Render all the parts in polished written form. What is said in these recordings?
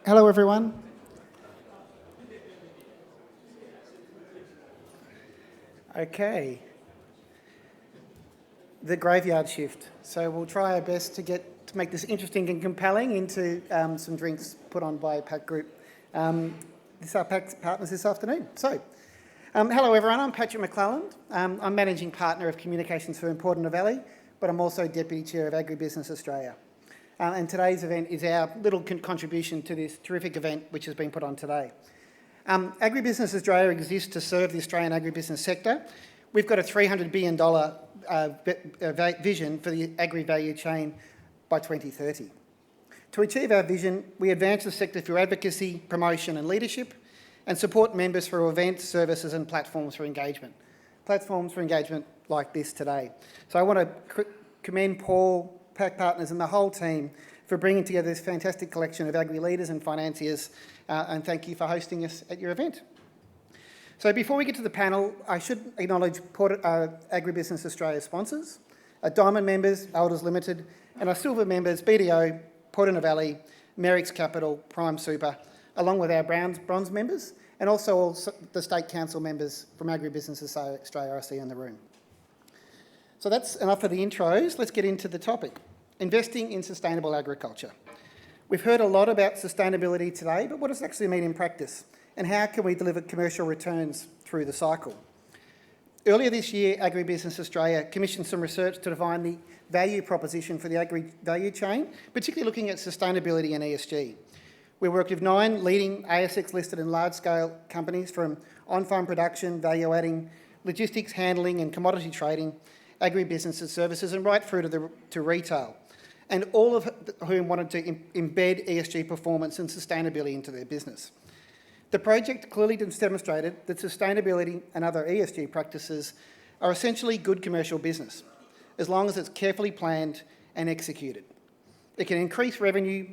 Hello, everyone. Okay, the graveyard shift. So we'll try our best to make this interesting and compelling into some drinks put on by Pact Group. This are Pact's partners this afternoon. Hello, everyone. I'm Patrick McClelland. I'm Managing Partner of Communications for Porter Valley, but I'm also Deputy Chair of Agribusiness Australia. And today's event is our little contribution to this terrific event which has been put on today. Agribusiness Australia exists to serve the Australian agribusiness sector. We've got a $300 billion vision for the agri-value chain by 2030. To achieve our vision, we advance the sector through advocacy, promotion and leadership, and support members through events, services and platforms for engagement. Platforms for engagement like this today. So I want to commend Paul, Pact Partners and the whole team for bringing together this fantastic collection of agri-leaders and financiers, and thank you for hosting us at your event. So before we get to the panel, I should acknowledge Agribusiness Australia sponsors, our Diamond members, Elders Limited, and our Silver members, BDO, Porter Valley, Merrick's Capital, Prime Super, along with our Bronze members, and also all the State Council members from Agribusiness Australia I see in the room. So that's enough for the intros. Let's get into the topic. Investing in sustainable agriculture. We've heard a lot about sustainability today, but what does it actually mean in practice? And how can we deliver commercial returns through the cycle? Earlier this year, Agribusiness Australia commissioned some research to define the value proposition for the agri-value chain, particularly looking at sustainability and ESG. We worked with 9 leading ASX-listed and large-scale companies from on-farm production, value-adding, logistics, handling and commodity trading, agribusiness and services, and right through to retail, and all of whom wanted to embed ESG performance and sustainability into their business. The project clearly demonstrated that sustainability and other ESG practices are essentially good commercial business, as long as it's carefully planned and executed. It can increase revenue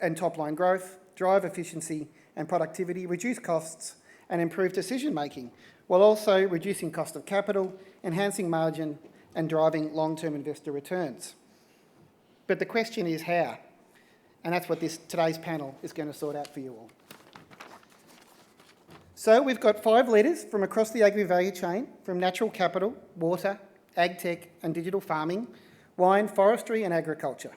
and top-line growth, drive efficiency and productivity, reduce costs and improve decision-making, while also reducing cost of capital, enhancing margin and driving long-term investor returns. But the question is how? And that's what today's panel is going to sort out for you all. So we've got 5 leaders from across the agri-value chain, from natural capital, water, ag tech and digital farming, wine, forestry and agriculture.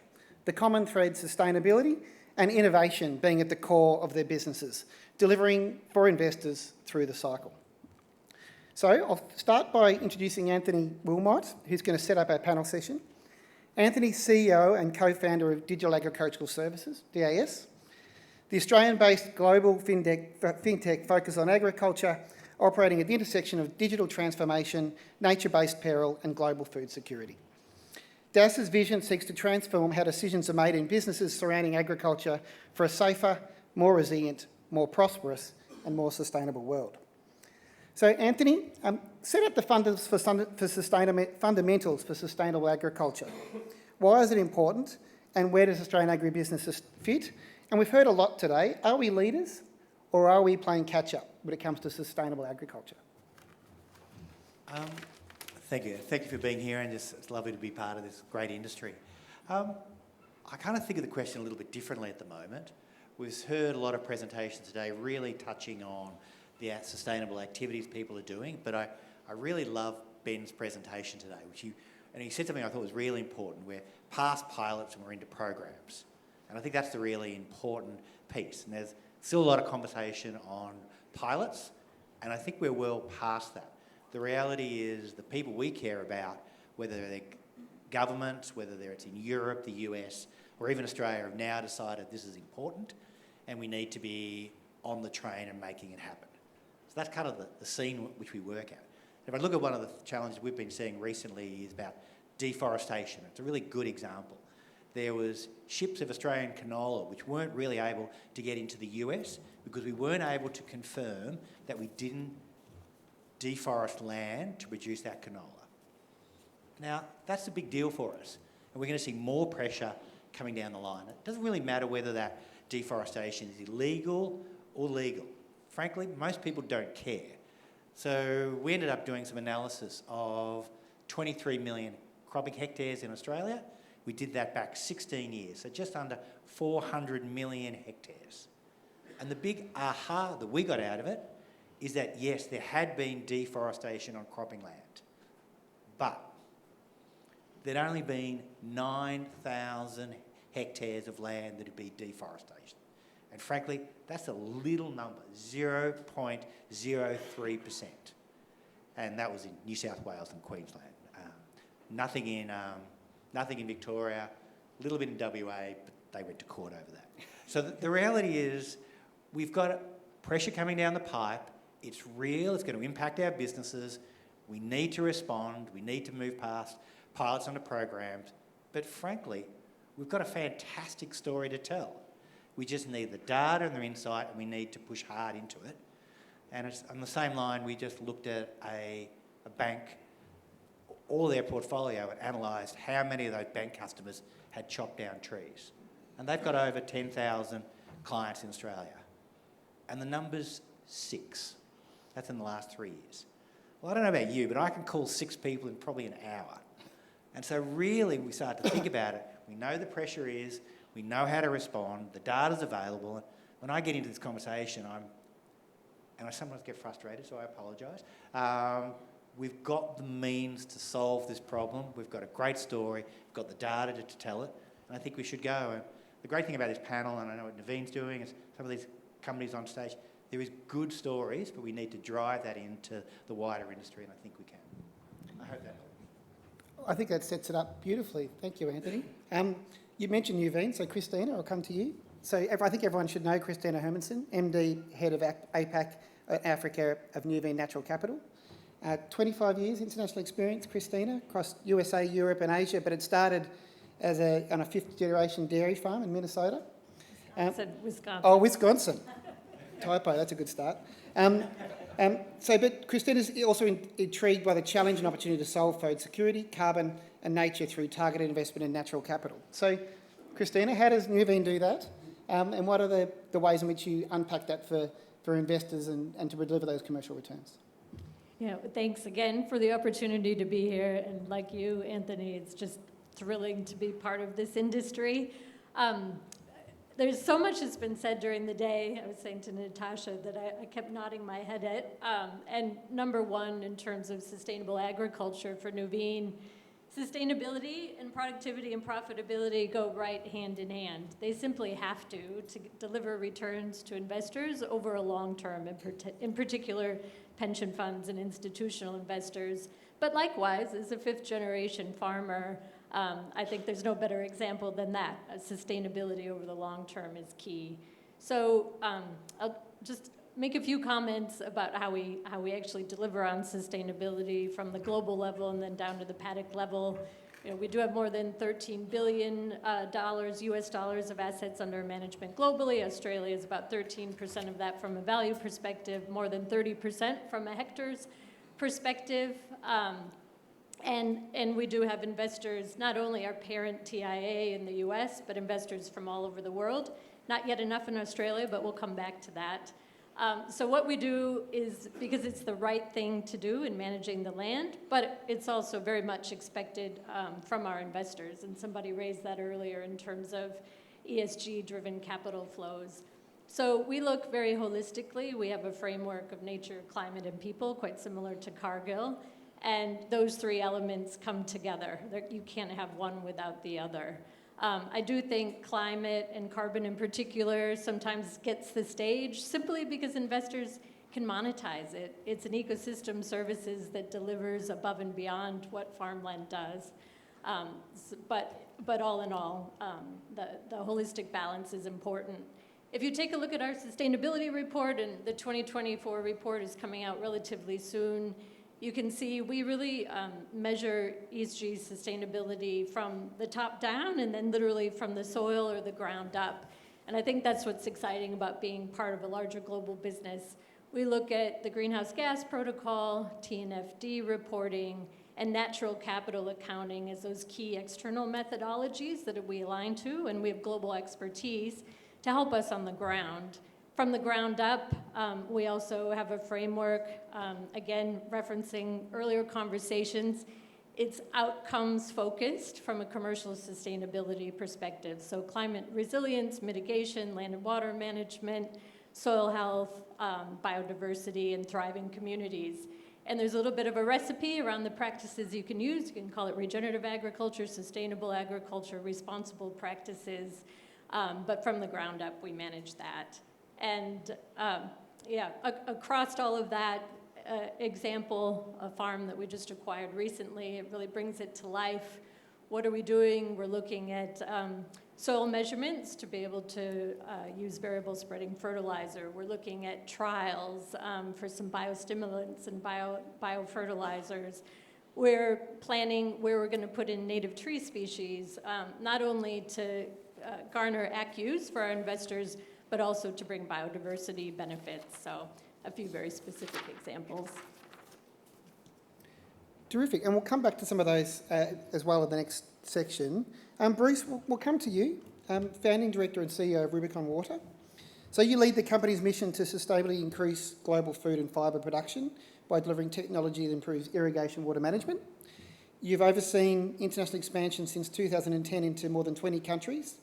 The common thread, sustainability and innovation being at the core of their businesses, delivering for investors through the cycle. So I'll start by introducing Anthony Wilmot, who's going to set up our panel session. Anthony's CEO and co-founder of Digital Agricultural Services, DAS. The Australian-based global fintech focused on agriculture, operating at the intersection of digital transformation, nature-based peril and global food security. DAS's vision seeks to transform how decisions are made in businesses surrounding agriculture for a safer, more resilient, more prosperous and more sustainable world. So Anthony, set up the fundamentals for sustainable agriculture. Why is it important and where does Australian agribusiness fit? And we've heard a lot today. Are we leaders or are we playing catch up when it comes to sustainable agriculture? Thank you. Thank you for being here, and it's lovely to be part of this great industry. I kind of think of the question a little bit differently at the moment. We've heard a lot of presentations today really touching on the sustainable activities people are doing, but I really love Ben's presentation today, and he said something I thought was really important. We're past pilots and we're into programs. And I think that's the really important piece. And there's still a lot of conversation on pilots, and I think we're well past that. The reality is the people we care about, whether they're governments, whether it's in Europe, the US, or even Australia, have now decided this is important and we need to be on the train and making it happen. So that's kind of the scene which we work at. If I look at one of the challenges we've been seeing recently is about deforestation. It's a really good example. There was ships of Australian canola which weren't really able to get into the US because we weren't able to confirm that we didn't deforest land to produce that canola. Now, that's a big deal for us, and we're going to see more pressure coming down the line. It doesn't really matter whether that deforestation is illegal or legal. Frankly, most people don't care. So we ended up doing some analysis of 23 million cropping hectares in Australia. We did that back 16 years, so just under 400 million hectares. And the big aha that we got out of it is that, yes, there had been deforestation on cropping land, but there'd only been 9,000 hectares of land that had been deforestation. And frankly, that's a little number, 0.03%. And that was in New South Wales and Queensland. Nothing in Victoria, a little bit in WA, but they went to court over that. So the reality is we've got pressure coming down the pipe. It's real. It's going to impact our businesses. We need to respond. We need to move past pilots onto programs. But frankly, we've got a fantastic story to tell. We just need the data and the insight, and we need to push hard into it. And it's on the same line, we just looked at a bank, all their portfolio, and analysed how many of those bank customers had chopped down trees. And they've got over 10,000 clients in Australia. And the number's 6. That's in the last 3 years. Well, I don't know about you, but I can call 6 people in probably an hour. And so really we start to think about it. We know the pressure is, we know how to respond, the data's available. And when I get into this conversation, I sometimes get frustrated, so I apologise. We've got the means to solve this problem. We've got a great story. We've got the data to tell it. And I think we should go. And the great thing about this panel, and I know what Nuveen's doing, is some of these companies on stage, there is good stories, but we need to drive that into the wider industry, and I think we can. I hope that helps. I think that sets it up beautifully. Thank you, Anthony. You mentioned Nuveen, so Christina, I'll come to you. So I think everyone should know Christina Hermanson, MD, Head of APAC Africa of Nuveen Natural Capital. 25 years international experience, Christina, across USA, Europe and Asia, but it started as on a 5th-generation dairy farm in Minnesota. Wisconsin. Oh, Wisconsin. Typo, that's a good start. But Christina's also intrigued by the challenge and opportunity to solve food security, carbon and nature through targeted investment in natural capital. So, Christina, how does Nuveen do that? And what are the ways in which you unpack that for investors and to deliver those commercial returns? Yeah, thanks again for the opportunity to be here. And like you, Anthony, it's just thrilling to be part of this industry. There's so much that's been said during the day. I was saying to Natasha that I kept nodding my head at. And number one, in terms of sustainable agriculture for Nuveen, sustainability and productivity and profitability go right hand in hand. They simply have to deliver returns to investors over a long term, in particular pension funds and institutional investors. But likewise, as a 5th-generation farmer, I think there's no better example than that. Sustainability over the long term is key. So I'll just make a few comments about how we actually deliver on sustainability from the global level and then down to the paddock level. You know, we do have more than $13 billion US dollars of assets under management globally. Australia is about 13% of that from a value perspective, more than 30% from a hectares perspective. And we do have investors, not only our parent TIA in the US, but investors from all over the world. Not yet enough in Australia, but we'll come back to that. So what we do is, because it's the right thing to do in managing the land, but it's also very much expected from our investors. And somebody raised that earlier in terms of ESG-driven capital flows. So we look very holistically. We have a framework of nature, climate, and people, quite similar to Cargill. And those 3 elements come together. You can't have one without the other. I do think climate and carbon in particular sometimes gets the stage simply because investors can monetize it. It's an ecosystem services that delivers above and beyond what farmland does. But all in all, the holistic balance is important. If you take a look at our sustainability report, and the 2024 report is coming out relatively soon, you can see we really measure ESG sustainability from the top down and then literally from the soil or the ground up. And I think that's what's exciting about being part of a larger global business. We look at the greenhouse gas protocol, TNFD reporting, and natural capital accounting as those key external methodologies that we align to, and we have global expertise to help us on the ground. From the ground up, we also have a framework, again, referencing earlier conversations. It's outcomes focused from a commercial sustainability perspective. So climate resilience, mitigation, land and water management, soil health, biodiversity, and thriving communities. And there's a little bit of a recipe around the practices you can use. You can call it regenerative agriculture, sustainable agriculture, responsible practices. But from the ground up, we manage that. And across all of that, example, a farm that we just acquired recently, it really brings it to life. What are we doing? We're looking at soil measurements to be able to use variable spreading fertilizer. We're looking at trials for some biostimulants and biofertilizers. We're planning where we're going to put in native tree species, not only to garner ACUs for our investors, but also to bring biodiversity benefits. So a few very specific examples. Terrific, and we'll come back to some of those as well in the next section. Bruce, we'll come to you, founding director and CEO of Rubicon Water. So you lead the company's mission to sustainably increase global food and fibre production by delivering technology that improves irrigation water management. You've overseen international expansion since 2010 into more than 20 countries: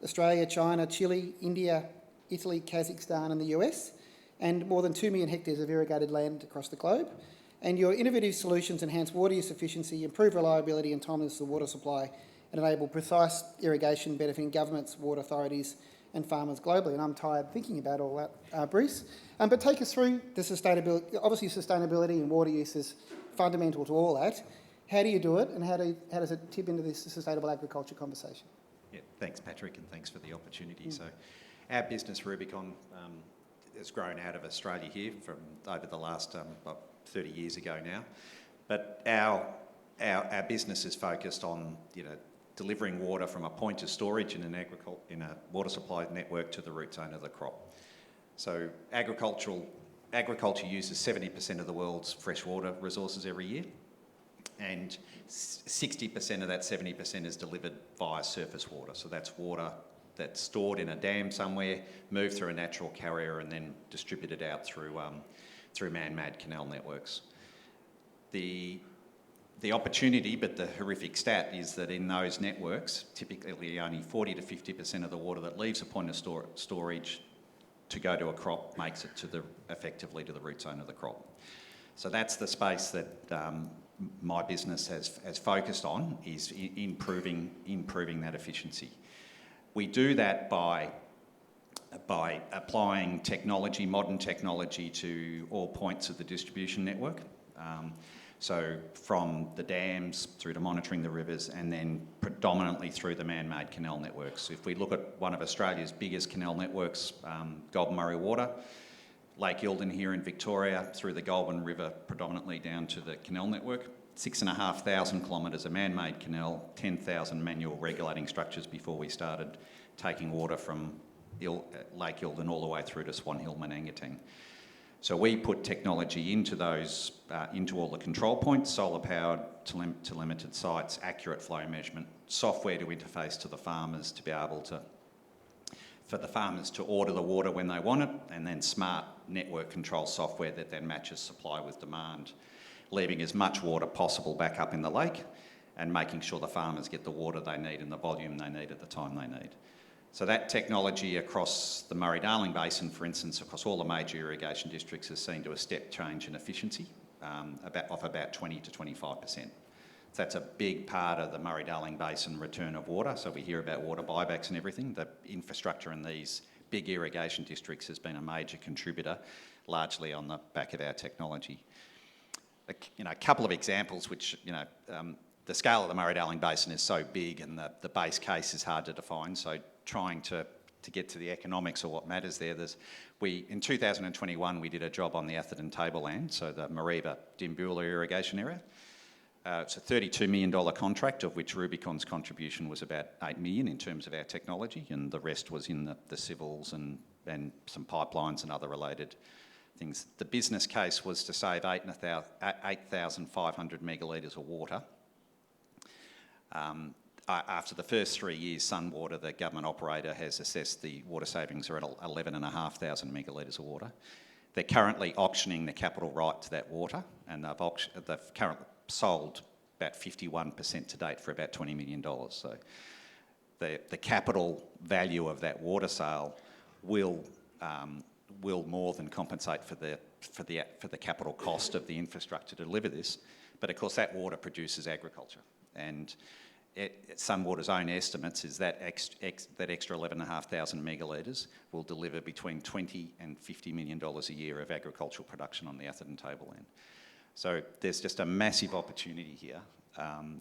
Australia, China, Chile, India, Italy, Kazakhstan and the US, and more than 2 million hectares of irrigated land across the globe. And your innovative solutions enhance water use efficiency, improve reliability and timeliness of the water supply, and enable precise irrigation benefiting governments, water authorities and farmers globally. And I'm tired thinking about all that, Bruce. But take us through the sustainability. Obviously, sustainability and water use is fundamental to all that. How do you do it, and how does it tip into this sustainable agriculture conversation? Yeah, thanks, Patrick, and thanks for the opportunity. So our business, Rubicon, has grown out of Australia here from over the last 30 years ago now. But our business is focused on delivering water from a point of storage in a water supply network to the root zone of the crop. So agriculture uses 70% of the world's freshwater resources every year, and 60% of that 70% is delivered via surface water. So that's water that's stored in a dam somewhere, moved through a natural carrier, and then distributed out through man-made canal networks. The opportunity, but the horrific stat, is that in those networks, typically only 40 to 50% of the water that leaves a point of storage to go to a crop makes it effectively to the root zone of the crop. So that's the space that my business has focused on, is improving that efficiency. We do that by applying technology, modern technology, to all points of the distribution network. So from the dams through to monitoring the rivers, and then predominantly through the man-made canal networks. If we look at one of Australia's biggest canal networks, Goulburn Murray Water, Lake Eildon here in Victoria, through the Goulburn River predominantly down to the canal network, 6,500 kilometres of man-made canal, 10,000 manual regulating structures before we started taking water from Lake Eildon all the way through to Swan Hill, Manangatang. So we put technology into those, into all the control points, solar-powered, telemated sites, accurate flow measurement, software to interface to the farmers to be able to, for the farmers to order the water when they want it, and then smart network control software that then matches supply with demand, leaving as much water possible back up in the lake and making sure the farmers get the water they need in the volume they need at the time they need. So that technology across the Murray-Darling Basin, for instance, across all the major irrigation districts, has seen to a step change in efficiency of about 20 to 25%. So that's a big part of the Murray-Darling Basin return of water. So we hear about water buybacks and everything. The infrastructure in these big irrigation districts has been a major contributor, largely on the back of our technology. A couple of examples which, the scale of the Murray-Darling Basin is so big, and the base case is hard to define. So trying to get to the economics of what matters there. In 2021, we did a job on the Atherton Tableland, so the Mareeba-Dimboola irrigation area. It's a $32 million contract, of which Rubicon's contribution was about $8 million in terms of our technology, and the rest was in the civils and some pipelines and other related things. The business case was to save 8,500 megalitres of water. After the first 3 years, Sunwater, the government operator, has assessed the water savings are at 11,500 megalitres of water. They're currently auctioning the capital right to that water, and they've currently sold about 51% to date for about $20 million. So the capital value of that water sale will will more than compensate for the capital cost of the infrastructure to deliver this. But of course, that water produces agriculture, and Sunwater's own estimates is that that extra 11,500 megalitres will deliver between $20 and $50 million a year of agricultural production on the Atherton tableland. So there's just a massive opportunity here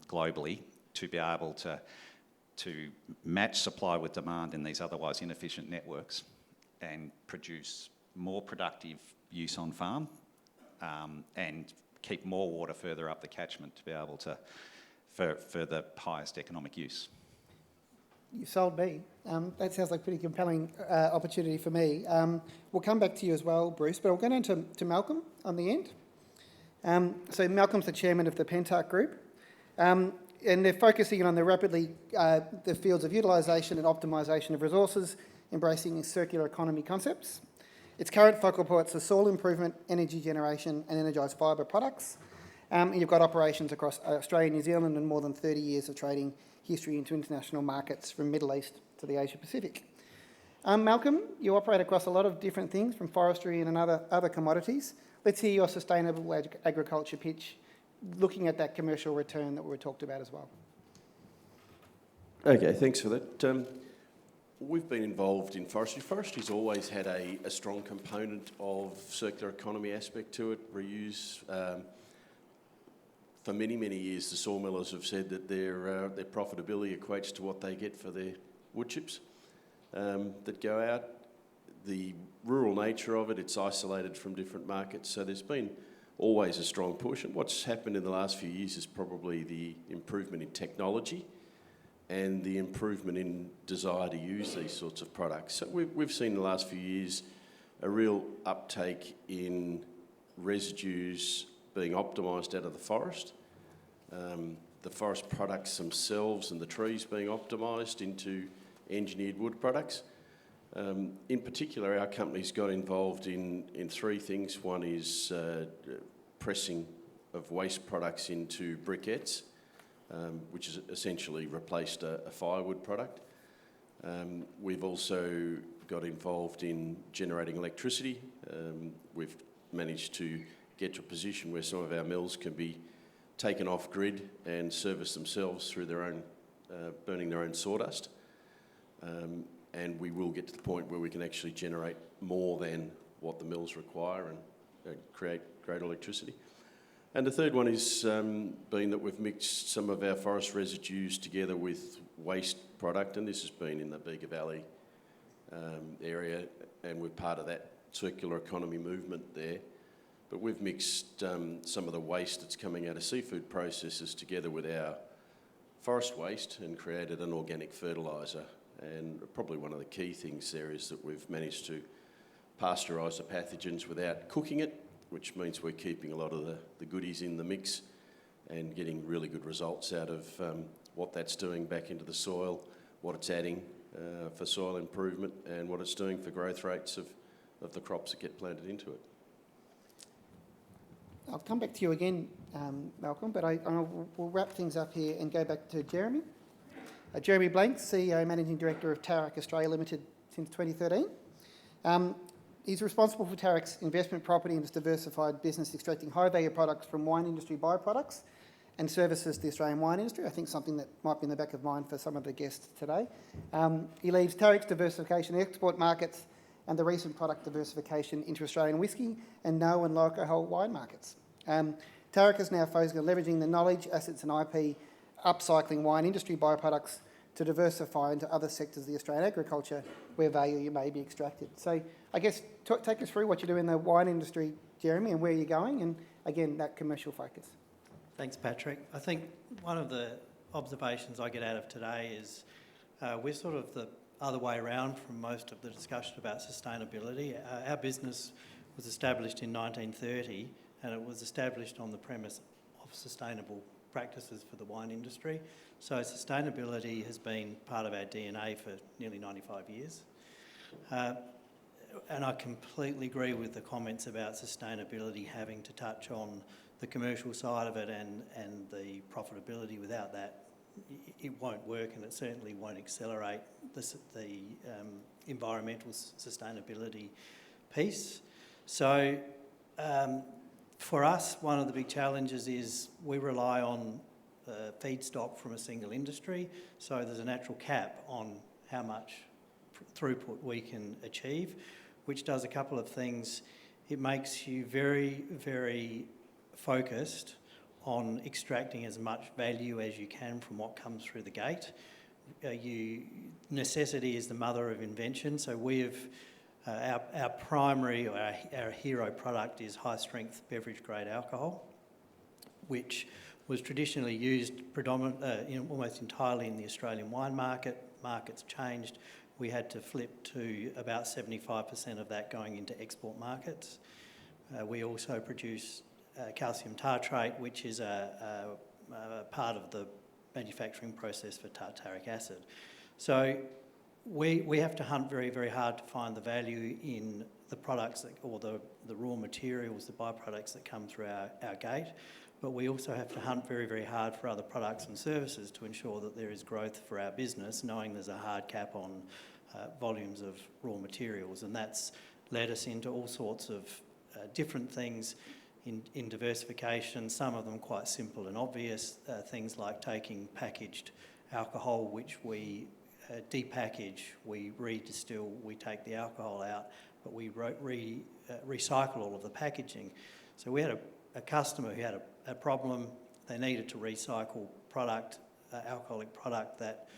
globally to be able to match supply with demand in these otherwise inefficient networks and produce more productive use on farm and keep more water further up the catchment to be able to for the highest economic use. You sold me. That sounds like a pretty compelling opportunity for me. We'll come back to you as well, Bruce, but I'll go down to Malcolm on the end. So Malcolm's the chairman of the Pentarch Group, and they're focusing on the fields of utilisation and optimisation of resources, embracing circular economy concepts. Its current focal points are soil improvement, energy generation and energised fibre products. And you've got operations across Australia, New Zealand and more than 30 years of trading history into international markets from Middle East to the Asia Pacific. Malcolm, you operate across a lot of different things from forestry and other commodities. Let's hear your sustainable agriculture pitch, looking at that commercial return that we talked about as well. Okay, thanks for that. We've been involved in forestry. Forestry's always had a strong component of circular economy aspect to it, reuse. For many, many years, the sawmillers have said that their profitability equates to what they get for their wood chips that go out. The rural nature of it, it's isolated from different markets, so there's been always a strong push. And what's happened in the last few years is probably the improvement in technology and the improvement in desire to use these sorts of products. So we've seen in the last few years a real uptake in residues being optimised out of the forest, the forest products themselves and the trees being optimised into engineered wood products. In particular, our company's got involved in three things. One is pressing of waste products into briquettes, which has essentially replaced a firewood product. We've also got involved in generating electricity. We've managed to get to a position where some of our mills can be taken off grid and service themselves through their own, burning their own sawdust. And we will get to the point where we can actually generate more than what the mills require and create great electricity. And the third one is being that we've mixed some of our forest residues together with waste product, and this has been in the Bega Valley area, and we're part of that circular economy movement there. But we've mixed some of the waste that's coming out of seafood processors together with our forest waste and created an organic fertiliser. And probably one of the key things there is that we've managed to pasteurise the pathogens without cooking it, which means we're keeping a lot of the goodies in the mix and getting really good results out of what that's doing back into the soil, what it's adding for soil improvement and what it's doing for growth rates of the crops that get planted into it. I'll come back to you again, Malcolm, but we'll wrap things up here and go back to Jeremy. Jeremy Blank, CEO, Managing Director of Tarac Australia Limited since 2013. He's responsible for Tarac's investment property and its diversified business extracting high-value products from wine industry byproducts and services the Australian wine industry. I think something that might be in the back of mind for some of the guests today. He leads Tarac's diversification export markets and the recent product diversification into Australian whisky and no and low alcohol wine markets. Tarac is now focusing on leveraging the knowledge, assets and IP, upcycling wine industry byproducts to diversify into other sectors of the Australian agriculture where value may be extracted. So I guess take us through what you do in the wine industry, Jeremy, and where you're going, and again, that commercial focus. Thanks, Patrick. I think one of the observations I get out of today is we're sort of the other way around from most of the discussion about sustainability. Our business was established in 1930 and it was established on the premise of sustainable practices for the wine industry. So sustainability has been part of our DNA for nearly 95 years. And I completely agree with the comments about sustainability having to touch on the commercial side of it and the profitability. Without that, it won't work, and it certainly won't accelerate the environmental sustainability piece. So for us, one of the big challenges is we rely on feedstock from a single industry, so there's a natural cap on how much throughput we can achieve, which does a couple of things. It makes you very, very focused on extracting as much value as you can from what comes through the gate. Necessity is the mother of invention, so our primary, or our hero product is high-strength beverage-grade alcohol, which was traditionally used almost entirely in the Australian wine market. Markets changed. We had to flip to about 75% of that going into export markets. We also produce calcium tartrate, which is a part of the manufacturing process for tartaric acid. So we have to hunt very, very hard to find the value in the products or the raw materials, the byproducts that come through our gate, but we also have to hunt very, very hard for other products and services to ensure that there is growth for our business, knowing there's a hard cap on volumes of raw materials, and that's led us into all sorts of different things in diversification, some of them quite simple and obvious, things like taking packaged alcohol, which we depackage, we redistill, we take the alcohol out, but we recycle all of the packaging. So we had a customer who had a problem. They needed to recycle product, alcoholic product that,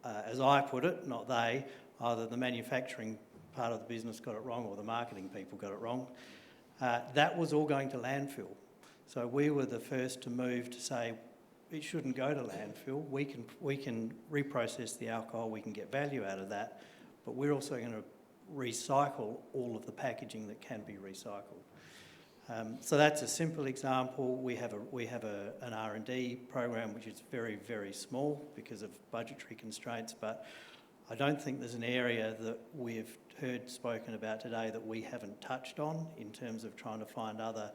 as I put it, not they, either the manufacturing part of the business got it wrong or the marketing people got it wrong. That was all going to landfill. So we were the first to move to say it shouldn't go to landfill. We can reprocess the alcohol, we can get value out of that, but we're also going to recycle all of the packaging that can be recycled. So that's a simple example. We have an R&D program which is very, very small because of budgetary constraints, but I don't think there's an area that we've heard spoken about today that we haven't touched on in terms of trying to find other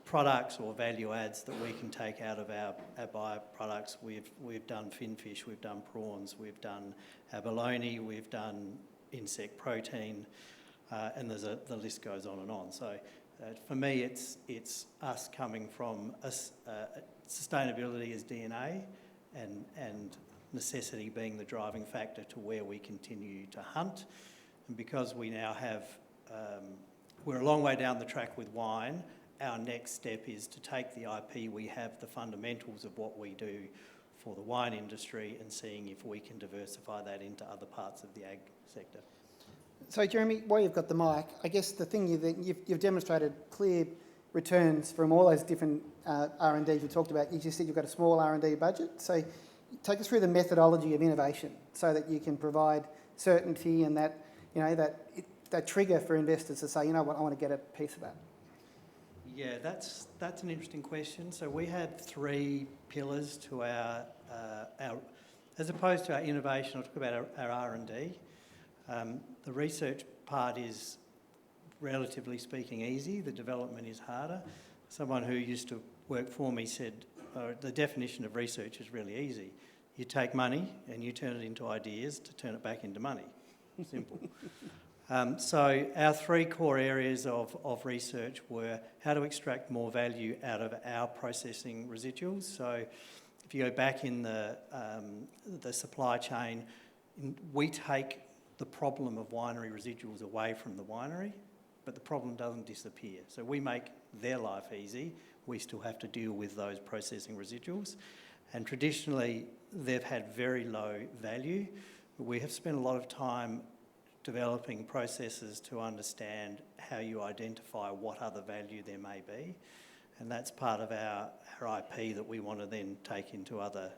products or value adds that we can take out of our byproducts. We've done finfish, we've done prawns, we've done abalone, we've done insect protein, and the list goes on and on. So for me, it's us coming from sustainability as DNA and necessity being the driving factor to where we continue to hunt. And because we now have, we're a long way down the track with wine, our next step is to take the IP we have, the fundamentals of what we do for the wine industry, and seeing if we can diversify that into other parts of the ag sector. So Jeremy, while you've got the mic, I guess the thing you've demonstrated clear returns from all those different R&Ds you talked about. You just said you've got a small R&D budget. So take us through the methodology of innovation so that you can provide certainty and that, you know, that trigger for investors to say, you know what, I want to get a piece of that. Yeah, that's an interesting question. So we had 3 pillars to our as opposed to our innovation. I'll talk about our R&D. The research part is, relatively speaking, easy. The development is harder. Someone who used to work for me said, the definition of research is really easy. You take money and you turn it into ideas to turn it back into money. Simple. So our 3 core areas of research were how to extract more value out of our processing residuals. So if you go back in the supply chain, we take the problem of winery residuals away from the winery, but the problem doesn't disappear. So we make their life easy. We still have to deal with those processing residuals. And traditionally, they've had very low value. We have spent a lot of time developing processes to understand how you identify what other value there may be. And that's part of our IP that we want to then take into other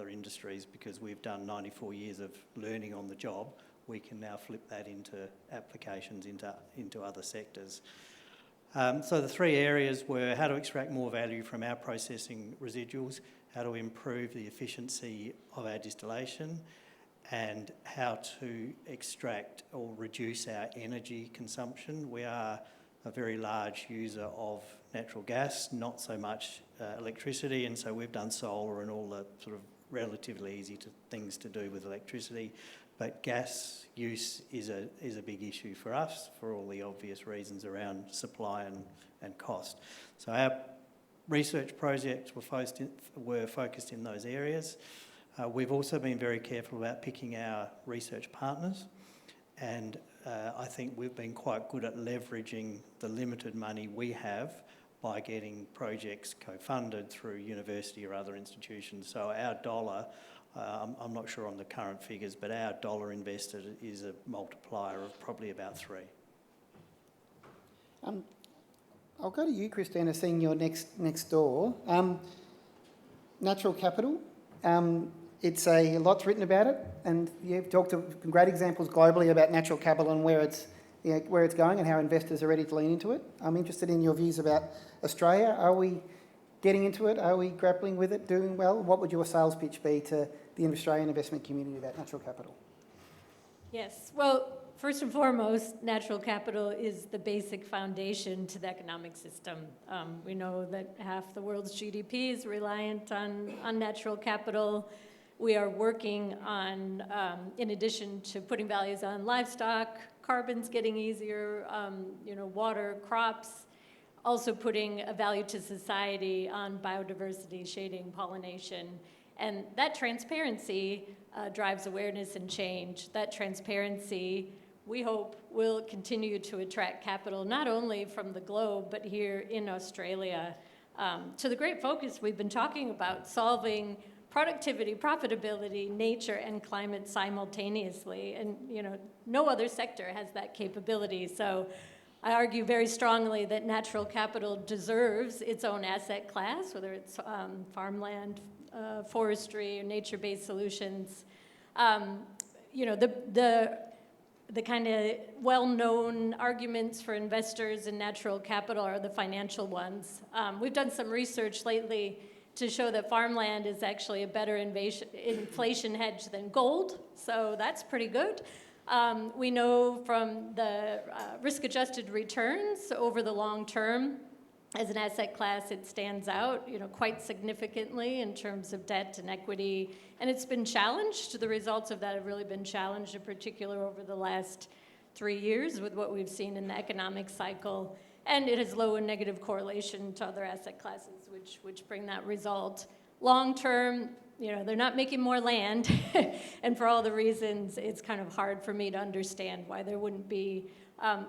industries, because we've done 94 years of learning on the job. We can now flip that into applications into other sectors. So the 3 areas were how to extract more value from our processing residuals, how to improve the efficiency of our distillation, and how to extract or reduce our energy consumption. We are a very large user of natural gas, not so much electricity, and so we've done solar and all the sort of relatively easy things to do with electricity. but gas use is a big issue for us for all the obvious reasons around supply and cost. So our research projects were focused in those areas. We've also been very careful about picking our research partners, and I think we've been quite good at leveraging the limited money we have by getting projects co-funded through university or other institutions. So our dollar, I'm not sure on the current figures, but our dollar invested is a multiplier of probably about 3. I'll go to you, Christina, seeing you're next door. Natural capital. It's a lot's written about it, and you've talked to great examples globally about natural capital and where it's going and how investors are ready to lean into it. I'm interested in your views about Australia. Are we getting into it? Are we grappling with it, doing well? What would your sales pitch be to the Australian investment community about natural capital? Yes, well, first and foremost, natural capital is the basic foundation to the economic system. We know that half the world's GDP is reliant on natural capital. We are working on, in addition to putting values on livestock, carbon's getting easier, water, crops, also putting a value to society on biodiversity, shading, pollination. And that transparency drives awareness and change. That transparency, we hope, will continue to attract capital, not only from the globe, but here in Australia. To the great focus we've been talking about, solving productivity, profitability, nature, and climate simultaneously. And, no other sector has that capability. So I argue very strongly that natural capital deserves its own asset class, whether it's farmland, forestry, or nature-based solutions. The kind of well-known arguments for investors in natural capital are the financial ones. We've done some research lately to show that farmland is actually a better inflation hedge than gold, so that's pretty good. We know from the risk-adjusted returns over the long term, as an asset class, it stands out, quite significantly in terms of debt and equity, and it's been challenged. The results of that have really been challenged, in particular over the last 3 years with what we've seen in the economic cycle, and it has low and negative correlation to other asset classes, which bring that result. Long term, they're not making more land, and for all the reasons, it's kind of hard for me to understand why there wouldn't be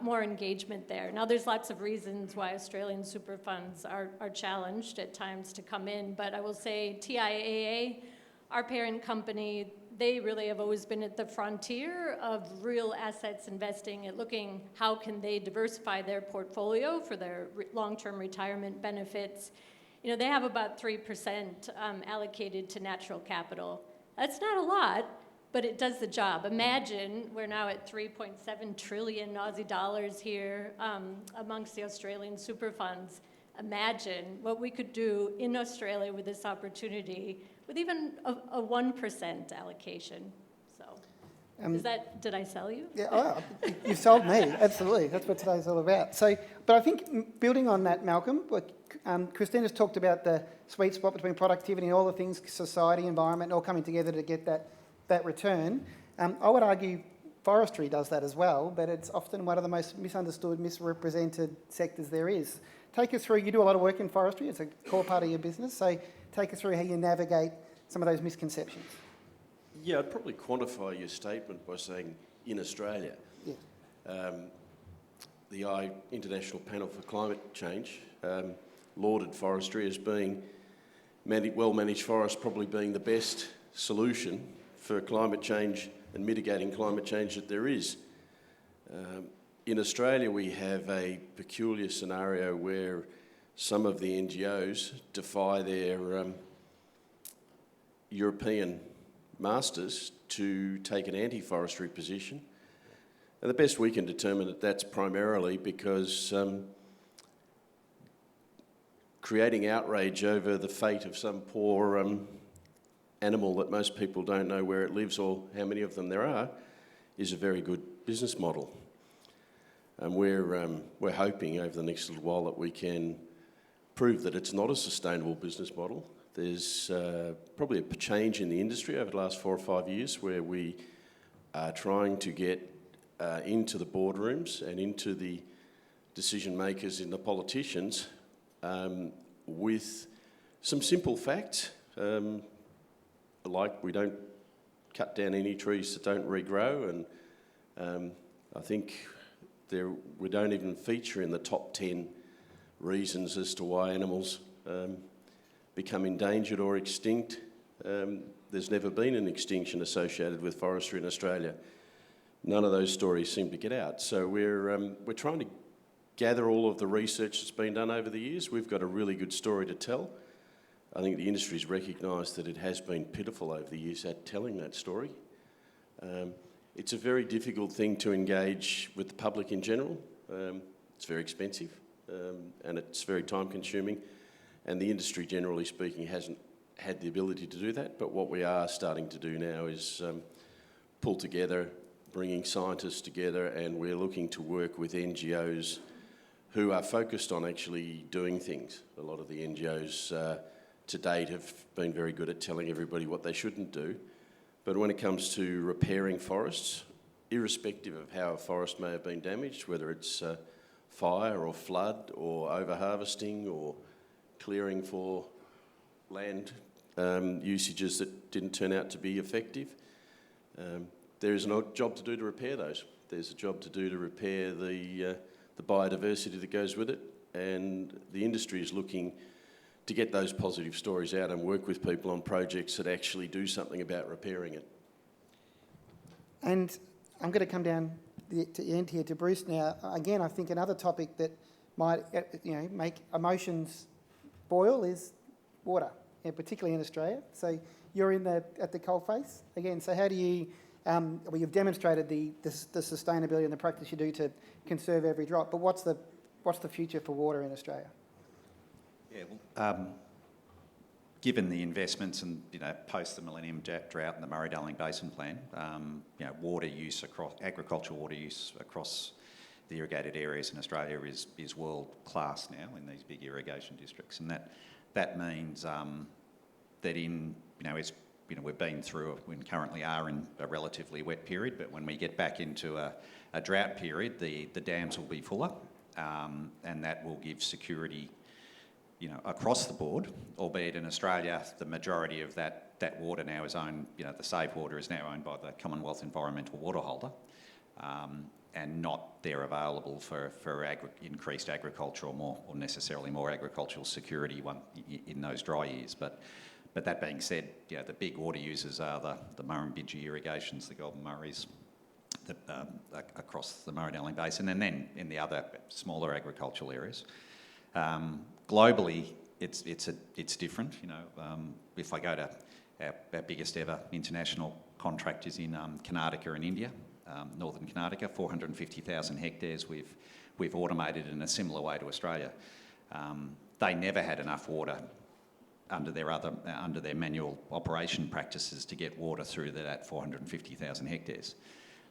more engagement there. Now, there's lots of reasons why Australian super funds are challenged at times to come in, but I will say TIAA, our parent company, they really have always been at the frontier of real assets investing and looking how can they diversify their portfolio for their long-term retirement benefits. They have about 3% allocated to natural capital. That's not a lot, but it does the job. Imagine we're now at 3.7 trillion Aussie dollars here amongst the Australian super funds. Imagine what we could do in Australia with this opportunity with even a 1% allocation. So, did I sell you? Yeah, you've sold me, absolutely. That's what today's all about. So, but I think building on that, Malcolm, Christina's talked about the sweet spot between productivity and all the things, society, environment, all coming together to get that return. I would argue forestry does that as well, but it's often one of the most misunderstood, misrepresented sectors there is. Take us through, you do a lot of work in forestry, it's a core part of your business, so take us through how you navigate some of those misconceptions. Yeah, I'd probably quantify your statement by saying in Australia. Yeah. The International Panel for Climate Change lauded forestry as being well-managed forests probably being the best solution for climate change and mitigating climate change that there is. In Australia, we have a peculiar scenario where some of the NGOs defy their European masters to take an anti-forestry position. And the best we can determine that that's primarily because creating outrage over the fate of some poor animal that most people don't know where it lives or how many of them there are is a very good business model. And we're hoping over the next little while that we can prove that it's not a sustainable business model. There's probably a change in the industry over the last 4 or 5 years where we are trying to get into the boardrooms and into the decision makers and the politicians with some simple facts, like we don't cut down any trees that don't regrow, and I think we don't even feature in the top 10 reasons as to why animals become endangered or extinct. There's never been an extinction associated with forestry in Australia. None of those stories seem to get out. So we're trying to gather all of the research that's been done over the years. We've got a really good story to tell. I think the industry's recognised that it has been pitiful over the years at telling that story. It's a very difficult thing to engage with the public in general. It's very expensive and it's very time consuming, and the industry, generally speaking, hasn't had the ability to do that. But what we are starting to do now is pull together, bringing scientists together, and we're looking to work with NGOs who are focused on actually doing things. A lot of the NGOs to date have been very good at telling everybody what they shouldn't do. But when it comes to repairing forests, irrespective of how a forest may have been damaged, whether it's fire or flood or over-harvesting or clearing for land usages that didn't turn out to be effective, there is a job to do to repair those. There's a job to do to repair the biodiversity that goes with it, and the industry is looking to get those positive stories out and work with people on projects that actually do something about repairing it. And I'm going to come down to the end here to Bruce now. Again, I think another topic that might make emotions boil is water, particularly in Australia. So you're at the coalface again. So how do you? You've demonstrated the sustainability and the practice you do to conserve every drop. But what's the future for water in Australia? Yeah, well, given the investments and post the Millennium Drought and the Murray-Darling Basin Plan, water use agricultural water use across the irrigated areas in Australia is world class now in these big irrigation districts, and that means that we've been through and currently are in a relatively wet period, but when we get back into a drought period, the dams will be fuller, and that will give security across the board, albeit in Australia, the majority of that water now is owned, the safe water is now owned by the Commonwealth Environmental Water Holder, and not there available for increased agricultural or necessarily more agricultural security in those dry years. But that being said, the big water users are the Murrumbidgee irrigations, the Golden Murrays, across the Murray-Darling Basin, and then in the other smaller agricultural areas. Globally, it's different. If I go to our biggest ever international contract is in Karnataka in India, northern Karnataka, 450,000 hectares. We've automated in a similar way to Australia. They never had enough water under their manual operation practices to get water through that 450,000 hectares.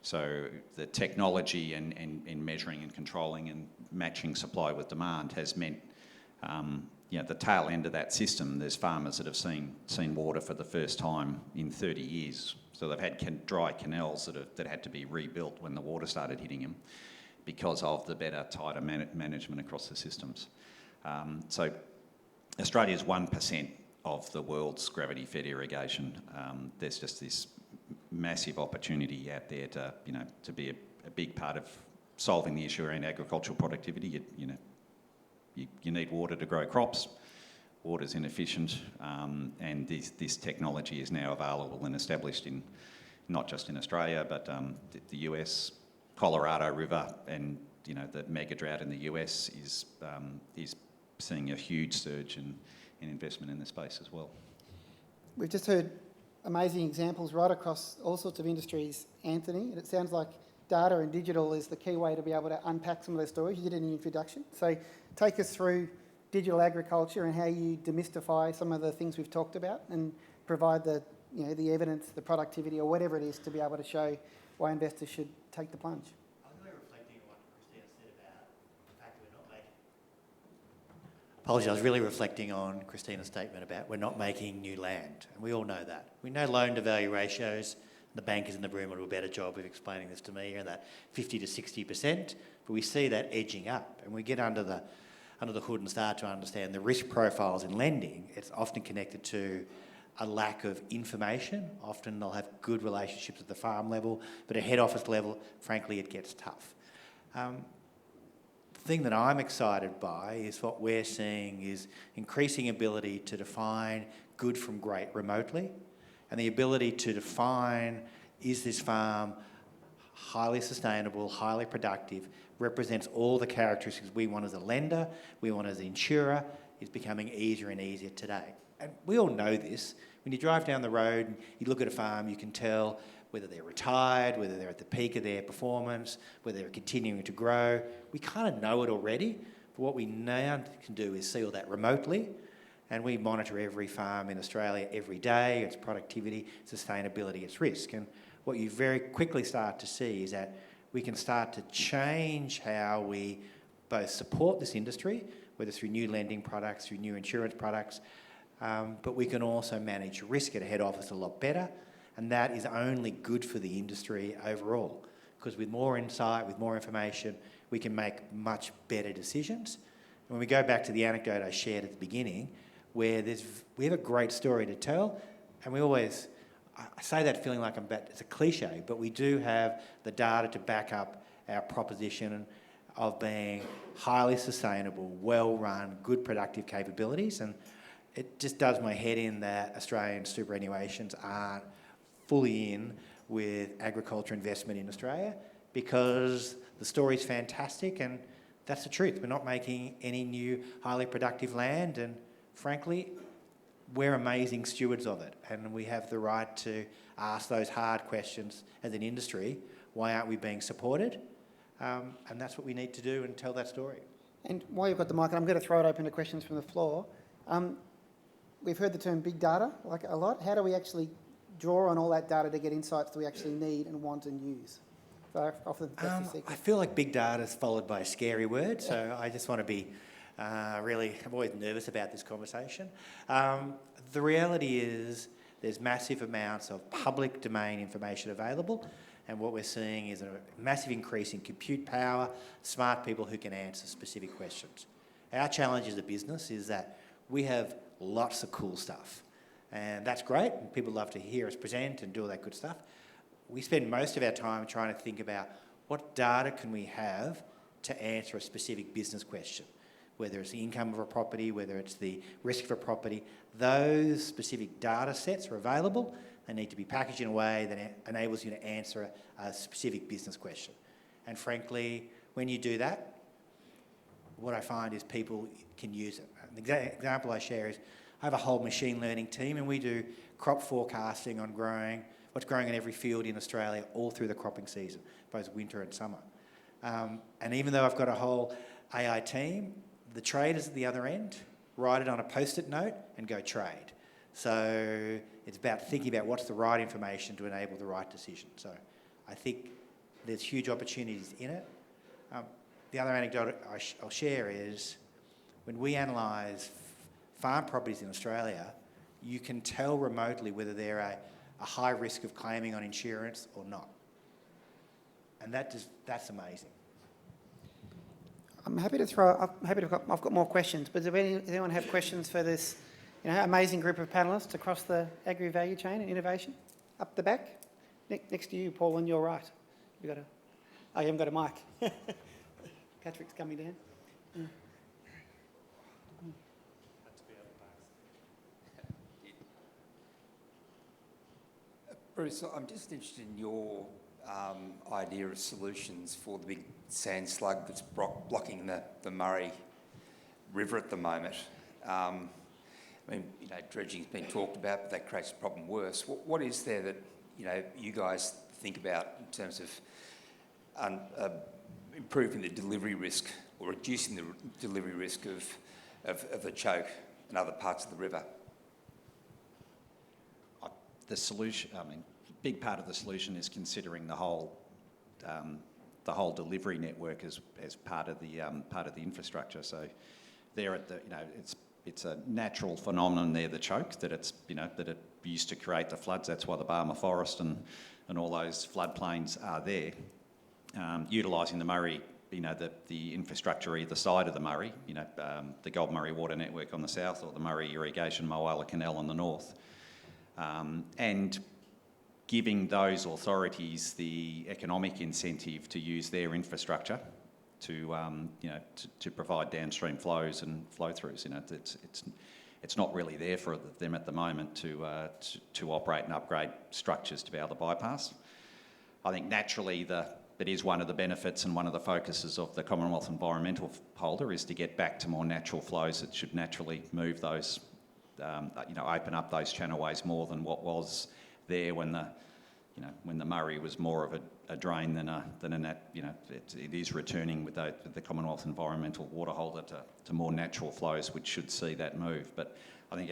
So the technology in measuring and controlling and matching supply with demand has meant the tail end of that system, there's farmers that have seen water for the first time in 30 years. So they've had dry canals that had to be rebuilt when the water started hitting them because of the better, tighter management across the systems. So Australia is 1% of the world's gravity-fed irrigation. There's just this massive opportunity out there to be a big part of solving the issue around agricultural productivity. You need water to grow crops. Water's inefficient, and this technology is now available and established in not just in Australia, but the US, Colorado River, and the mega drought in the US is seeing a huge surge in investment in the space as well. We've just heard amazing examples right across all sorts of industries, Anthony, and it sounds like data and digital is the key way to be able to unpack some of those stories. You did it in the introduction. So take us through digital agriculture and how you demystify some of the things we've talked about and provide the evidence, the productivity or whatever it is to be able to show why investors should take the plunge. I was really reflecting on what Christina said about the fact that we're not making... Apologies, I was really reflecting on Christina's statement about we're not making new land, and we all know that. We know loan-to-value ratios The bankers in the room will do a better job of explaining this to me, that 50 to 60%, but we see that edging up, and we get under the hood and start to understand the risk profiles in lending. It's often connected to a lack of information. Often they'll have good relationships at the farm level, but at head office level, frankly, it gets tough. The thing that I'm excited by is what we're seeing is increasing ability to define good from great remotely, and the ability to define, is this farm highly sustainable, highly productive, represents all the characteristics we want as a lender, we want as an insurer, is becoming easier and easier today. And we all know this. When you drive down the road and you look at a farm, you can tell whether they're retired, whether they're at the peak of their performance, whether they're continuing to grow. We kind of know it already, but what we now can do is see all that remotely, and we monitor every farm in Australia every day, its productivity, sustainability, its risk. And what you very quickly start to see is that we can start to change how we both support this industry, whether through new lending products, through new insurance products, but we can also manage risk at a head office a lot better, and that is only good for the industry overall, because with more insight, with more information, we can make much better decisions. When we go back to the anecdote I shared at the beginning, where we have a great story to tell, and I say that feeling like it's a cliche, but we do have the data to back up our proposition of being highly sustainable, well-run, good productive capabilities, and it just does my head in that Australian superannuations aren't fully in with agriculture investment in Australia, because the story's fantastic, and that's the truth. We're not making any new highly productive land, and frankly, we're amazing stewards of it, and we have the right to ask those hard questions as an industry. Why aren't we being supported? And that's what we need to do and tell that story. And while you've got the mic, and I'm going to throw it open to questions from the floor, we've heard the term big data like a lot. How do we actually draw on all that data to get insights that we actually need and want and use? So I feel like big data is followed by a scary word, so I just want to be I'm always nervous about this conversation. The reality is there's massive amounts of public domain information available, and what we're seeing is a massive increase in compute power, smart people who can answer specific questions. Our challenge as a business is that we have lots of cool stuff, and that's great, and people love to hear us present and do all that good stuff. We spend most of our time trying to think about what data can we have to answer a specific business question, whether it's the income of a property, whether it's the risk of a property. Those specific data sets are available. They need to be packaged in a way that enables you to answer a specific business question. And frankly, when you do that, what I find is people can use it. An example I share is I have a whole machine learning team, and we do crop forecasting on what's growing in every field in Australia all through the cropping season, both winter and summer. And even though I've got a whole AI team, the traders at the other end write it on a post-it note and go trade. So it's about thinking about what's the right information to enable the right decision. So I think there's huge opportunities in it. The other anecdote I'll share is when we analyse farm properties in Australia, you can tell remotely whether they're a high risk of claiming on insurance or not. And that's amazing. I've got more questions, but does anyone have questions for this amazing group of panellists across the agri value chain and innovation? Up the back, next to you, Paul, on your right. You haven't got a mic. Patrick's coming down. Yeah. Bruce, I'm just interested in your idea of solutions for the big sand slug that's blocking the Murray River at the moment. Dredging's been talked about, but that creates the problem worse. What is there that you guys think about in terms of improving the delivery risk or reducing the delivery risk of the choke and other parts of the river? The solution, big part of the solution is considering the whole delivery network as part of the infrastructure. So, there at the it's a natural phenomenon there, the choke, that it used to create the floods. That's why the Barmah Forest and and all those floodplains are there, utilising the Murray, the infrastructure either side of the Murray, the Gold Murray Water Network on the south or the Murray Irrigation Moala Canal on the north, and giving those authorities the economic incentive to use their infrastructure to provide downstream flows and flow-throughs. It's not really there for them at the moment to operate and upgrade structures to be able to bypass. I think naturally it is one of the benefits and one of the focuses of the Commonwealth Environmental Holder is to get back to more natural flows that should naturally move those, open up those channelways more than what was there when the Murray was more of a drain than a net. It is returning with the Commonwealth Environmental Water Holder to more natural flows, which should see that move. But I think,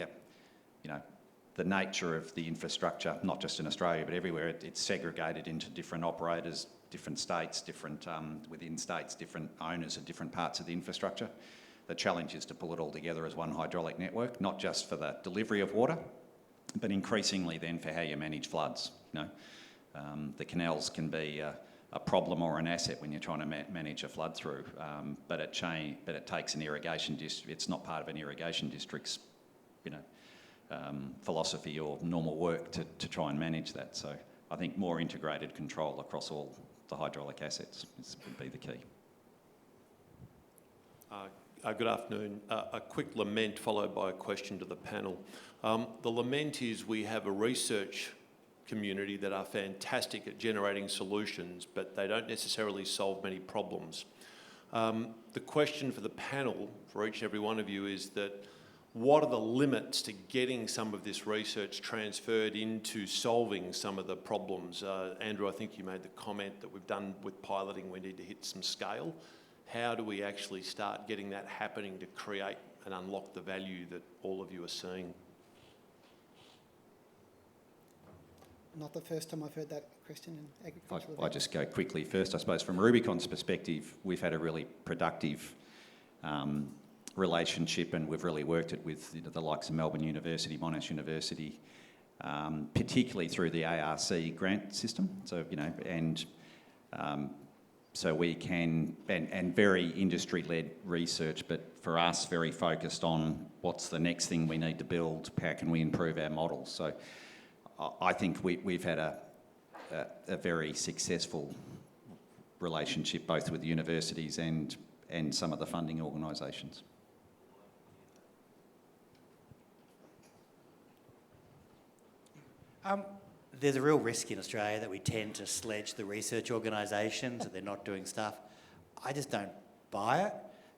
the nature of the infrastructure, not just in Australia but everywhere, it's segregated into different operators, different states, within states, different owners of different parts of the infrastructure. The challenge is to pull it all together as one hydraulic network, not just for the delivery of water, but increasingly then for how you manage floods. The canals can be a problem or an asset when you're trying to manage a flood through, but it takes an irrigation district. It's not part of an irrigation district's, philosophy or normal work to try and manage that. So I think more integrated control across all the hydraulic assets would be the key. Good afternoon. A quick lament followed by a question to the panel. The lament is we have a research community that are fantastic at generating solutions, but they don't necessarily solve many problems. The question for the panel, for each and every one of you, is that what are the limits to getting some of this research transferred into solving some of the problems? Andrew, I think you made the comment that we've done with piloting, we need to hit some scale. How do we actually start getting that happening to create and unlock the value that all of you are seeing? Not the first time I've heard that question in agriculture. I'll just go quickly first. I suppose from Rubicon's perspective, we've had a really productive relationship, and we've really worked it with the likes of Melbourne University, Monash University, particularly through the ARC grant system. So, so we can, and very industry-led research, but for us, very focused on what's the next thing we need to build, how can we improve our models. So I think we've had a very successful relationship both with universities and some of the funding organisations. There's a real risk in Australia that we tend to sledge the research organisations that they're not doing stuff. I just don't buy it.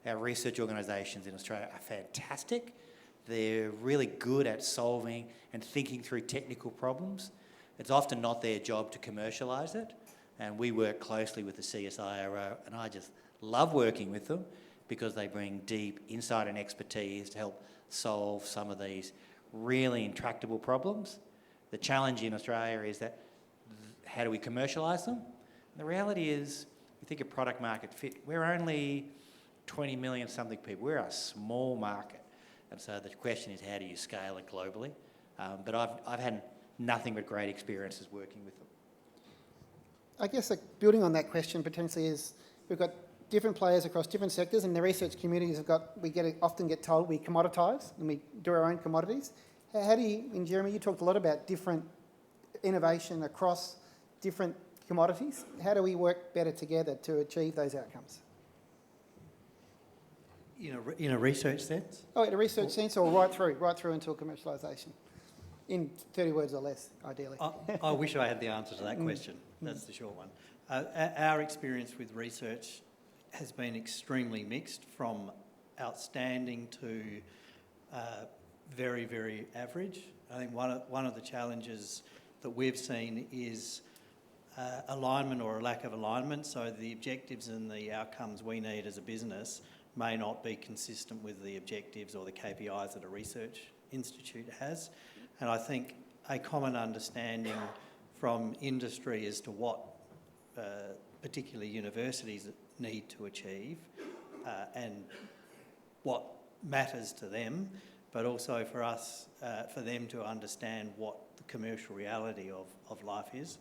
Our research organisations in Australia are fantastic. They're really good at solving and thinking through technical problems. It's often not their job to commercialise it, and we work closely with the CSIRO, and I just love working with them because they bring deep insight and expertise to help solve some of these really intractable problems. The challenge in Australia is that how do we commercialise them? The reality is, you think of product market fit, we're only 20 million something people. We're a small market. And so the question is, how do you scale it globally? But I've had nothing but great experiences working with them. I guess building on that question potentially is we've got different players across different sectors, and the research communities often get told we commoditise and we do our own commodities. How do you, and Jeremy, you talked a lot about different innovation across different commodities. How do we work better together to achieve those outcomes? In a research sense? Oh, in a research sense, or right through until commercialisation, in 30 words or less, ideally. I wish I had the answer to that question. That's the short one. Our experience with research has been extremely mixed, from outstanding to very, very average. I think one of the challenges that we've seen is alignment or a lack of alignment. So the objectives and the outcomes we need as a business may not be consistent with the objectives or the KPIs that a research institute has. And I think a common understanding from industry as to what particular universities need to achieve and what matters to them, but also for us, for them to understand what the commercial reality of life is.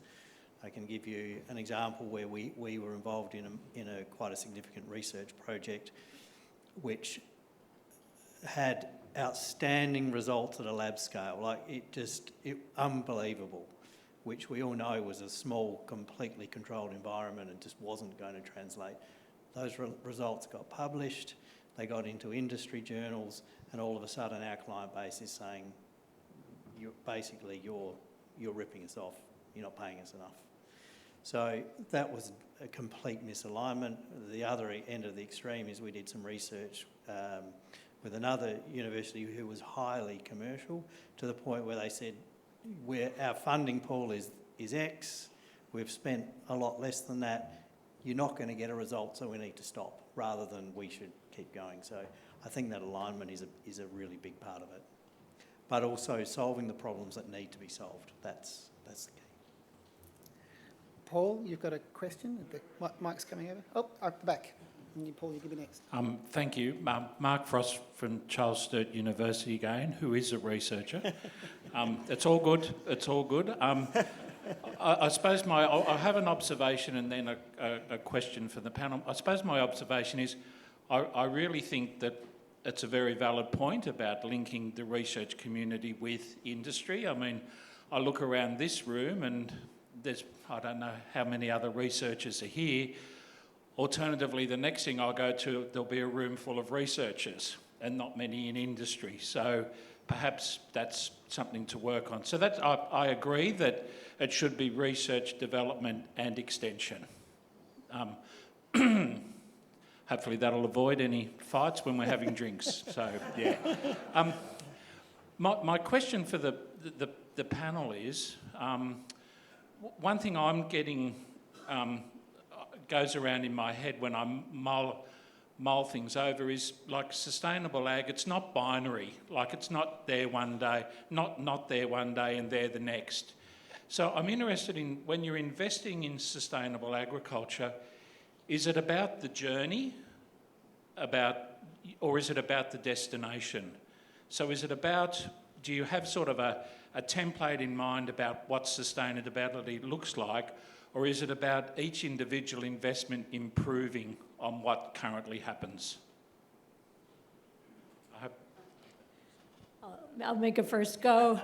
I can give you an example where we were involved in a quite a significant research project which had outstanding results at a lab scale, like unbelievable, which we all know was a small, completely controlled environment and just wasn't going to translate. Those results got published, they got into industry journals, and all of a sudden our client base is saying, you're ripping us off, you're not paying us enough. So that was a complete misalignment. The other end of the extreme is we did some research with another university who was highly commercial, to the point where they said, our funding pool is X, we've spent a lot less than that, you're not going to get a result, so we need to stop, rather than we should keep going. So I think that alignment is a really big part of it. But also solving the problems that need to be solved, that's the key. Paul, you've got a question? The mic's coming over. Oh, up the back. And you, Paul, you give me next. Thank you. Mark Frost from Charles Sturt University again, who is a researcher. It's all good. It's all good. I suppose I have an observation and then a question for the panel. I suppose my observation is I really think that it's a very valid point about linking the research community with industry. I mean, I look around this room and I don't know how many other researchers are here. Alternatively, the next thing I'll go to, there'll be a room full of researchers and not many in industry. So perhaps that's something to work on. So I agree that it should be research, development and extension. Hopefully that'll avoid any fights when we're having drinks. So, yeah. My question for the panel is, one thing I'm getting goes around in my head when I mull things over is, like, sustainable ag, it's not binary. Like, it's not there one day, not there one day and there the next. So I'm interested in, when you're investing in sustainable agriculture, is it about the journey, or is it about the destination? So is it about, do you have sort of a template in mind about what sustainability looks like, or is it about each individual investment improving on what currently happens? I'll make a first go.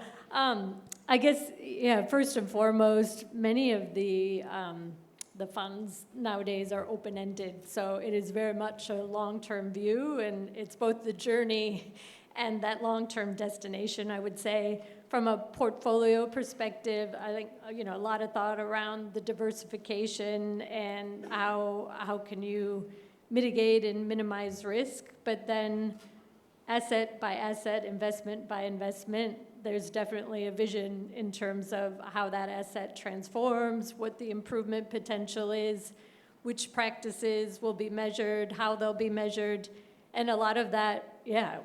I guess, yeah, first and foremost, many of the funds nowadays are open-ended, so it is very much a long-term view, and it's both the journey and that long-term destination, I would say. From a portfolio perspective, I think, a lot of thought around the diversification and how can you mitigate and minimize risk, but then asset by asset, investment by investment, there's definitely a vision in terms of how that asset transforms, what the improvement potential is, which practices will be measured, how they'll be measured, and a lot of that,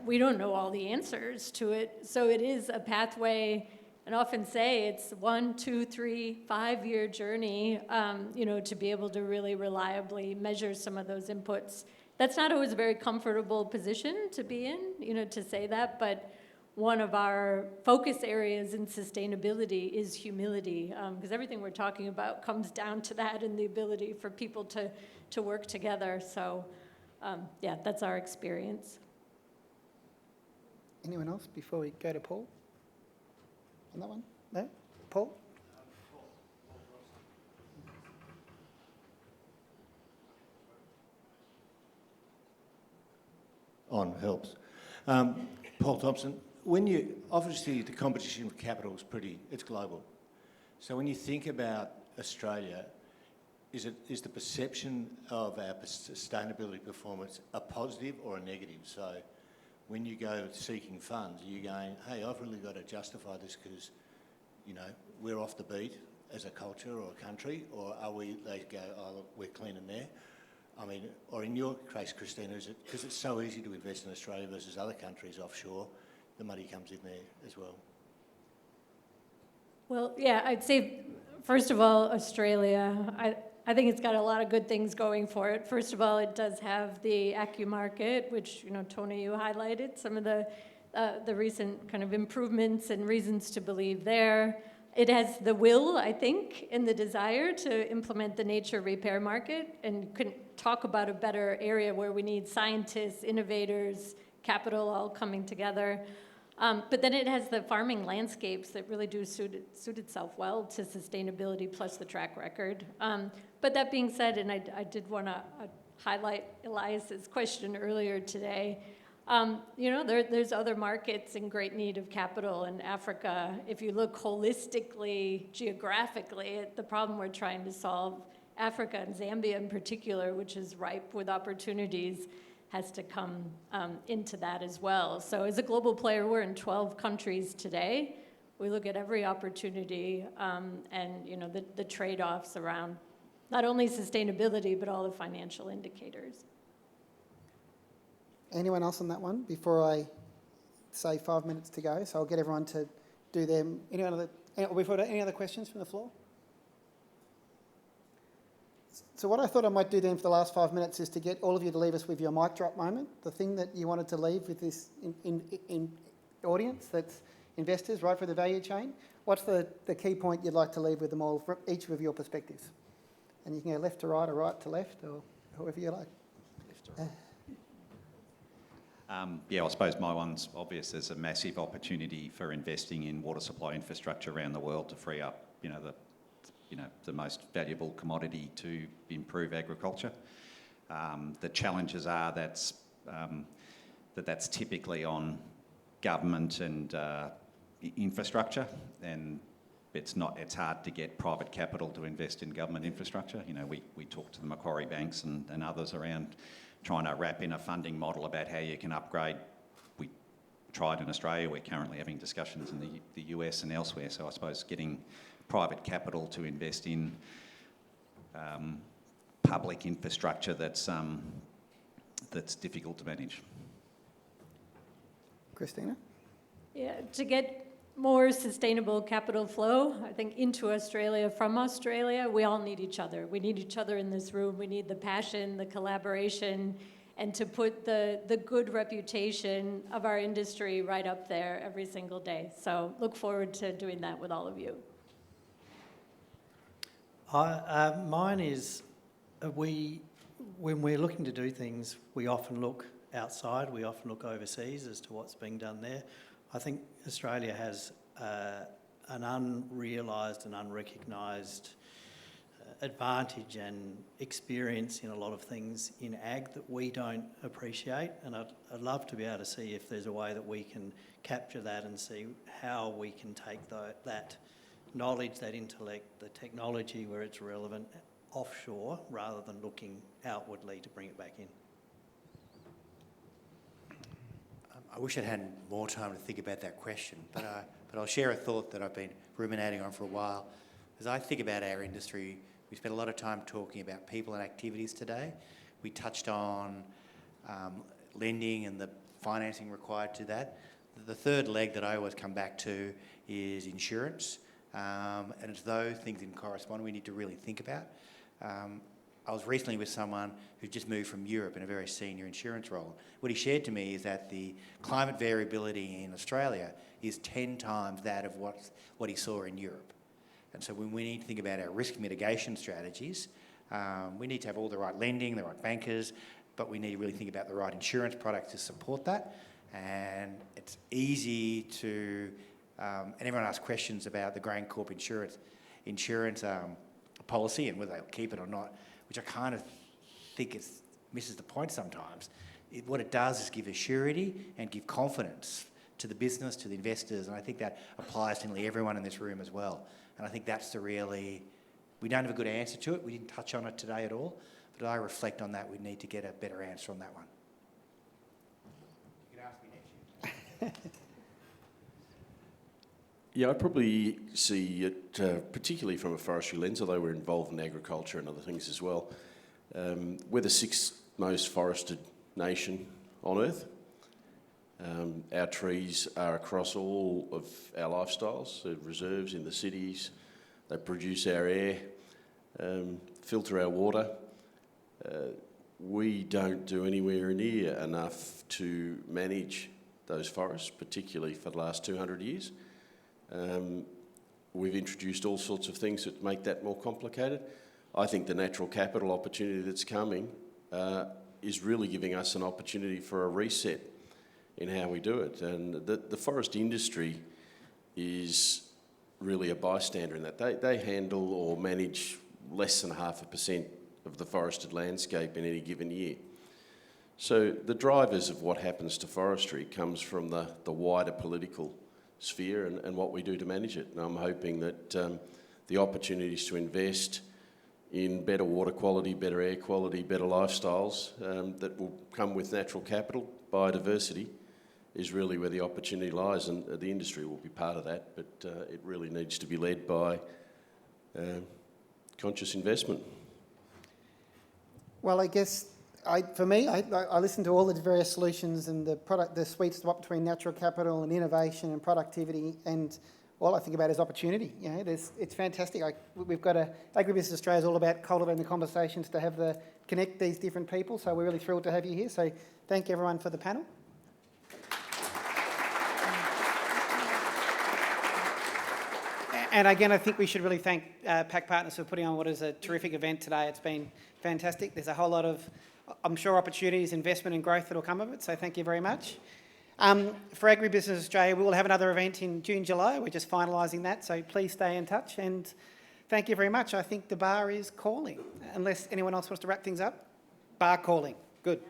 we don't know all the answers to it. So it is a pathway, and often say it's 1, 2, 3, 5-year journey, to be able to really reliably measure some of those inputs. That's not always a very comfortable position to be in, to say that, but one of our focus areas in sustainability is humility, because everything we're talking about comes down to that and the ability for people to work together. So, that's our experience. Anyone else before we go to Paul? On that one? No? Paul? On helps. Paul Thompson, obviously the competition for capital is it's global. So when you think about Australia, is the perception of our sustainability performance a positive or a negative? So when you go seeking funds, are you going, hey, I've really got to justify this because, we're off the beat as a culture or a country, or they go, oh, look, we're clean in there? I mean, or in your case, Christina, is it because it's so easy to invest in Australia versus other countries offshore, the money comes in there as well? Well, yeah, I'd say, first of all, Australia, I think it's got a lot of good things going for it. First of all, it does have the ACCU market, which, Tony, you highlighted some of the recent kind of improvements and reasons to believe there. It has the will, I think, and the desire to implement the nature repair market, and couldn't talk about a better area where we need scientists, innovators, capital all coming together. But then it has the farming landscapes that really do suit itself well to sustainability plus the track record. But that being said, and I did want to highlight Elias's question earlier today, there's other markets in great need of capital in Africa. If you look holistically, geographically, at the problem we're trying to solve, Africa and Zambia in particular, which is ripe with opportunities, has to come into that as well. So as a global player, we're in 12 countries today. We look at every opportunity and the trade-offs around not only sustainability, but all the financial indicators. Anyone else on that one before I say 5 minutes to go? So I'll get everyone to do them. Any other questions from the floor? So what I thought I might do then for the last 5 minutes is to get all of you to leave us with your mic drop moment, the thing that you wanted to leave with this in audience, that's investors right through the value chain. What's the key point you'd like to leave with them all from each of your perspectives? And you can go left to right or right to left or however you like. Left to right. I suppose my one's obvious. There's a massive opportunity for investing in water supply infrastructure around the world to free up, the most valuable commodity to improve agriculture. The challenges are that's typically on government and infrastructure, and it's hard to get private capital to invest in government infrastructure. We talk to the Macquarie banks and others around trying to wrap in a funding model about how you can upgrade. We tried in Australia. We're currently having discussions in the US and elsewhere. So I suppose getting private capital to invest in public infrastructure that's difficult to manage. Christina? Yeah, to get more sustainable capital flow, I think, into Australia, from Australia, we all need each other. We need each other in this room. We need the passion, the collaboration, and to put the good reputation of our industry right up there every single day. So look forward to doing that with all of you. Mine is, when we're looking to do things, we often look outside, we often look overseas as to what's being done there. I think Australia has an unrealised and unrecognised advantage and experience in a lot of things in ag that we don't appreciate, and I'd love to be able to see if there's a way that we can capture that and see how we can take that knowledge, that intellect, the technology where it's relevant offshore rather than looking outwardly to bring it back in. I wish I'd had more time to think about that question, but I'll share a thought that I've been ruminating on for a while. As I think about our industry, we spent a lot of time talking about people and activities today. We touched on lending and the financing required to that. The third leg that I always come back to is insurance, and it's those things in correspondence we need to really think about. I was recently with someone who just moved from Europe in a very senior insurance role. What he shared to me is that the climate variability in Australia is 10 times that of what he saw in Europe. And so when we need to think about our risk mitigation strategies, we need to have all the right lending, the right bankers, but we need to really think about the right insurance products to support that. And it's easy to, and everyone asks questions about the Grain Corp insurance policy and whether they'll keep it or not, which I kind of think misses the point sometimes. What it does is give a surety and give confidence to the business, to the investors, and I think that applies to nearly everyone in this room as well. And I think that's we don't have a good answer to it. We didn't touch on it today at all, but I reflect on that. We need to get a better answer on that one. You can ask me next year. Yeah, I probably see it, particularly from a forestry lens, although we're involved in agriculture and other things as well. We're the sixth most forested nation on Earth. Our trees are across all of our lifestyles, the reserves in the cities. They produce our air, filter our water. We don't do anywhere near enough to manage those forests, particularly for the last 200 years. we've introduced all sorts of things that make that more complicated. I think the natural capital opportunity that's coming is really giving us an opportunity for a reset in how we do it. And the forest industry is really a bystander in that. They handle or manage less than 0.5% of the forested landscape in any given year. So the drivers of what happens to forestry comes from the wider political sphere and what we do to manage it. And I'm hoping that the opportunities to invest in better water quality, better air quality, better lifestyles that will come with natural capital, biodiversity, is really where the opportunity lies, and the industry will be part of that, but it really needs to be led by conscious investment. Well, I guess for me, I listen to all the various solutions and the sweet spot between natural capital and innovation and productivity, and all I think about is opportunity. You know, it's fantastic. We've got Agribusiness Australia is all about cultivating the conversations to connect these different people. So we're really thrilled to have you here. So thank everyone for the panel. And again, I think we should really thank PAC Partners for putting on what is a terrific event today. It's been fantastic. There's a whole lot of, I'm sure, opportunities, investment and growth that will come of it. So thank you very much. For Agribusiness Australia, we will have another event in June, July. We're just finalising that. So please stay in touch. And thank you very much. I think the bar is calling, unless anyone else wants to wrap things up. Bar calling. Good.